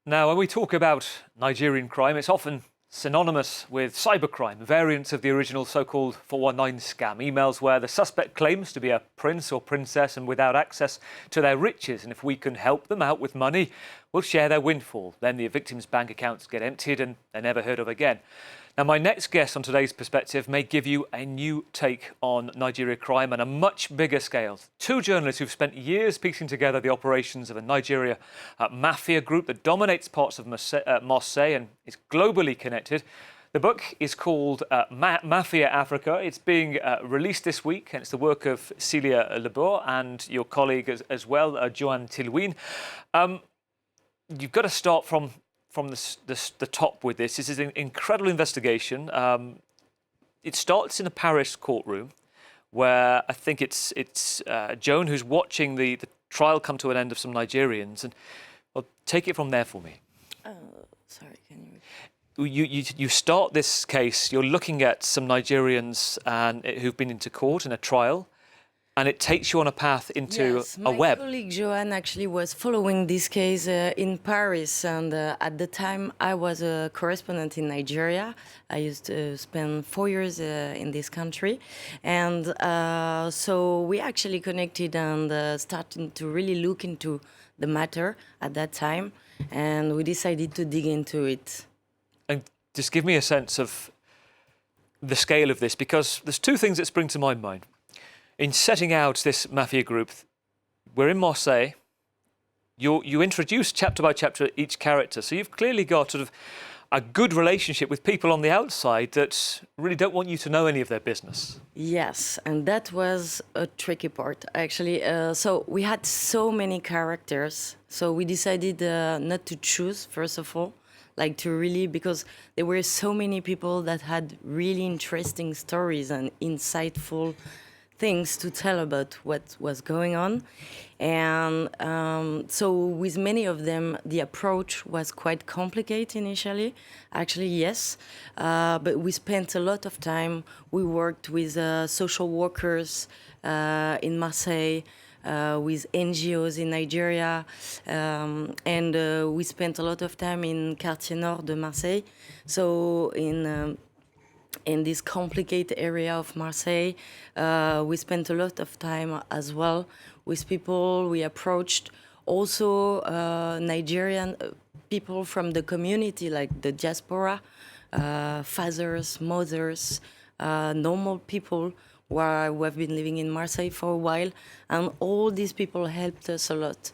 Now, when we talk about Nigerian crime, it's often synonymous with cybercrime, variants of the original so-called 419 scam, emails where the suspect claims to be a prince or princess and without access to their riches. And if we can help them out with money, we'll share their windfall. Then the victim's bank accounts get emptied and they're never heard of again. Now, my next guest on today's Perspective may give you a new take on Nigeria crime on a much bigger scale. Two journalists who've spent years piecing together the operations of a Nigeria mafia group that dominates parts of Marseille and is globally connected. The book is called Mafia Africa. It's being released this week, and it's the work of Celia Lebor and your colleague as well, Joanne Tilween. You've got to start from the top with this. This is an incredible investigation. It starts in a Paris courtroom where I think it's Joan who's watching the trial come to an end of some Nigerians. And well, take it from there for me. Sorry, can you... You start this case, you're looking at some Nigerians who've been into court in a trial, and it takes you on a path into a web. My colleague Joanne actually was following this case in Paris, and at the time I was a correspondent in Nigeria. I used to spend 4 years in this country, and so we actually connected and started to really look into the matter at that time, and we decided to dig into it. And just give me a sense of the scale of this, because there's two things that spring to my mind. In setting out this mafia group, we're in Marseille. You introduce chapter by chapter each character, so you've clearly got sort of a good relationship with people on the outside that really don't want you to know any of their business. Yes, and that was a tricky part, actually. So we had so many characters, so we decided not to choose, first of all, like to really, because there were so many people that had really interesting stories and insightful things to tell about what was going on. And so with many of them, the approach was quite complicated initially. Actually, yes, but we spent a lot of time. We worked with social workers in Marseille, with NGOs in Nigeria, and we spent a lot of time in Quartier Nord de Marseille. So in this complicated area of Marseille, we spent a lot of time as well with people. We approached also Nigerian people from the community, like the diaspora, fathers, mothers, normal people who have been living in Marseille for a while, and all these people helped us a lot.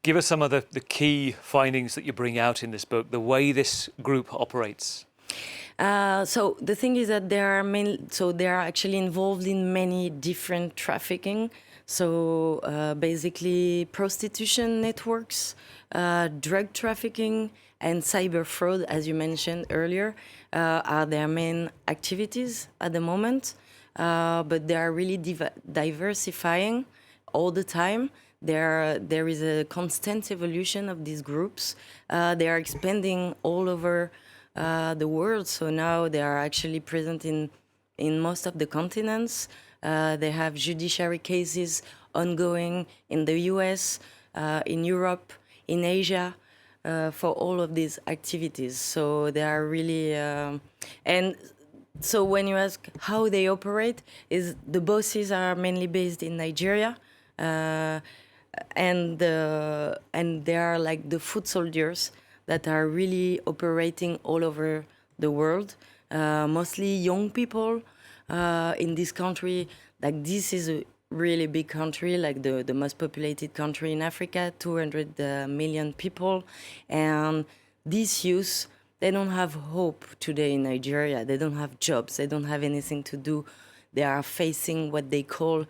Give us some of the key findings that you bring out in this book, the way this group operates. So the thing is that they are actually involved in many different trafficking. So basically prostitution networks, drug trafficking, and cyber fraud, as you mentioned earlier, are their main activities at the moment. But they are really diversifying all the time. There is a constant evolution of these groups. They are expanding all over the world. So now they are actually present in most of the continents. They have judiciary cases ongoing in the US, in Europe, in Asia, for all of these activities. So they are really... and so when you ask how they operate, is the bosses are mainly based in Nigeria, and they are like the foot soldiers that are really operating all over the world, mostly young people in this country. Like, this is a really big country, like the most populated country in Africa, 200 million people. And these youth, they don't have hope today in Nigeria. They don't have jobs. They don't have anything to do. They are facing what they call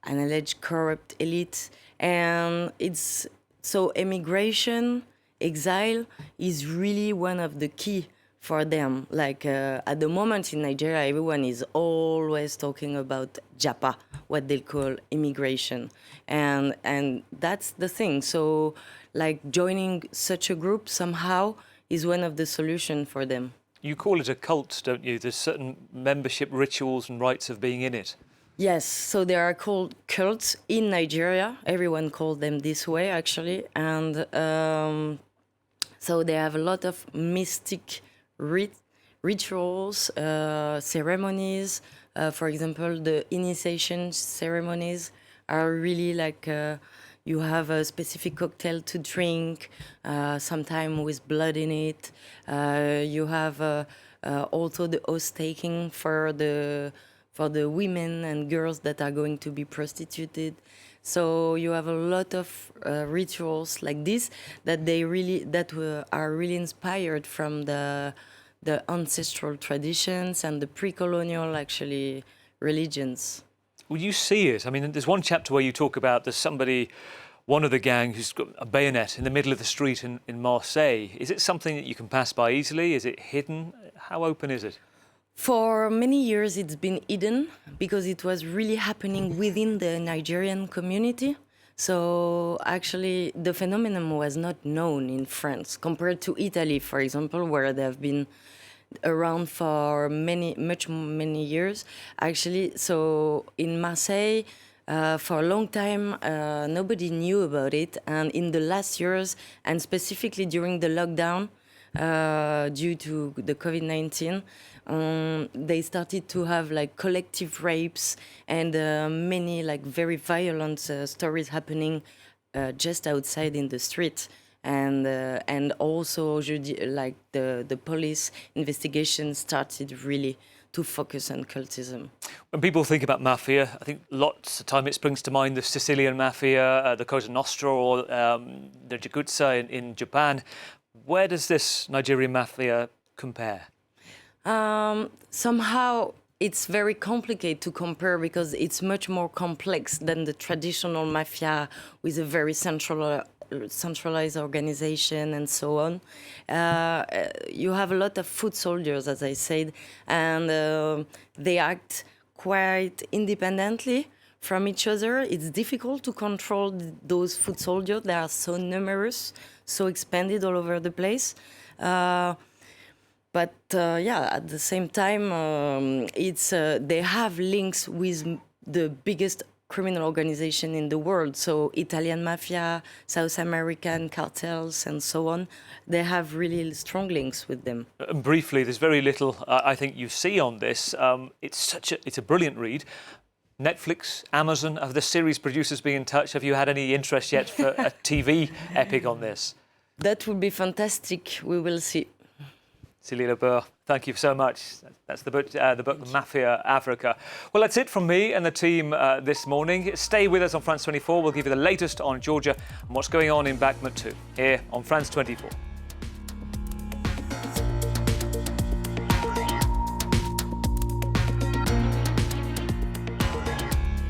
an alleged corrupt elite. And it's so immigration, exile is really one of the key for them. Like at the moment in Nigeria, everyone is always talking about Japa, what they call immigration. And that's the thing. So like joining such a group somehow is one of the solutions for them. You call it a cult, don't you? There's certain membership rituals and rites of being in it. Yes, so they are called cults in Nigeria. Everyone called them this way, actually. And So they have a lot of mystic rituals, ceremonies. For example, the initiation ceremonies are really like you have a specific cocktail to drink, sometimes with blood in it. You have also the oath taking for the women and girls that are going to be prostituted. So you have a lot of rituals like this that are really inspired from the ancestral traditions and the pre-colonial actually religions. Well, you see it. I mean, there's one chapter where you talk about there's somebody, one of the gang, who's got a bayonet in the middle of the street in Marseille. Is it something that you can pass by easily? Is it hidden? How open is it? For many years, it's been hidden because it was really happening within the Nigerian community. So actually, the phenomenon was not known in France compared to Italy, for example, where they have been around for many years. Actually, so in Marseille, for a long time, nobody knew about it. And in the last years, and specifically during the lockdown, due to the COVID-19, they started to have like collective rapes and many like very violent stories happening just outside in the street. And also like the police investigation started really to focus on cultism. When people think about mafia, I think lots of time it springs to mind the Sicilian mafia, the Cosa Nostra, or the Yakuza in Japan. Where does this Nigerian mafia compare? Somehow it's very complicated to compare because it's much more complex than the traditional mafia with a very centralized organization and so on. You have a lot of foot soldiers, as I said, and they act quite independently from each other. It's difficult to control those foot soldiers. They are so numerous, so expanded all over the place. But at the same time, they have links with the biggest criminal organization in the world. So Italian mafia, South American cartels, and so on. They have really strong links with them. And briefly, there's very little I think you see on this. It's a brilliant read. Netflix, Amazon, have the series producers been in touch? Have you had any interest yet for a TV epic on this? That would be fantastic. We will see. Céline Lebeur, thank you so much. That's the book Mafia Africa. Well, that's it from me and the team this morning. Stay with us on France 24. We'll give you the latest on Georgia and what's going on in Bakhmut too, here on France 24.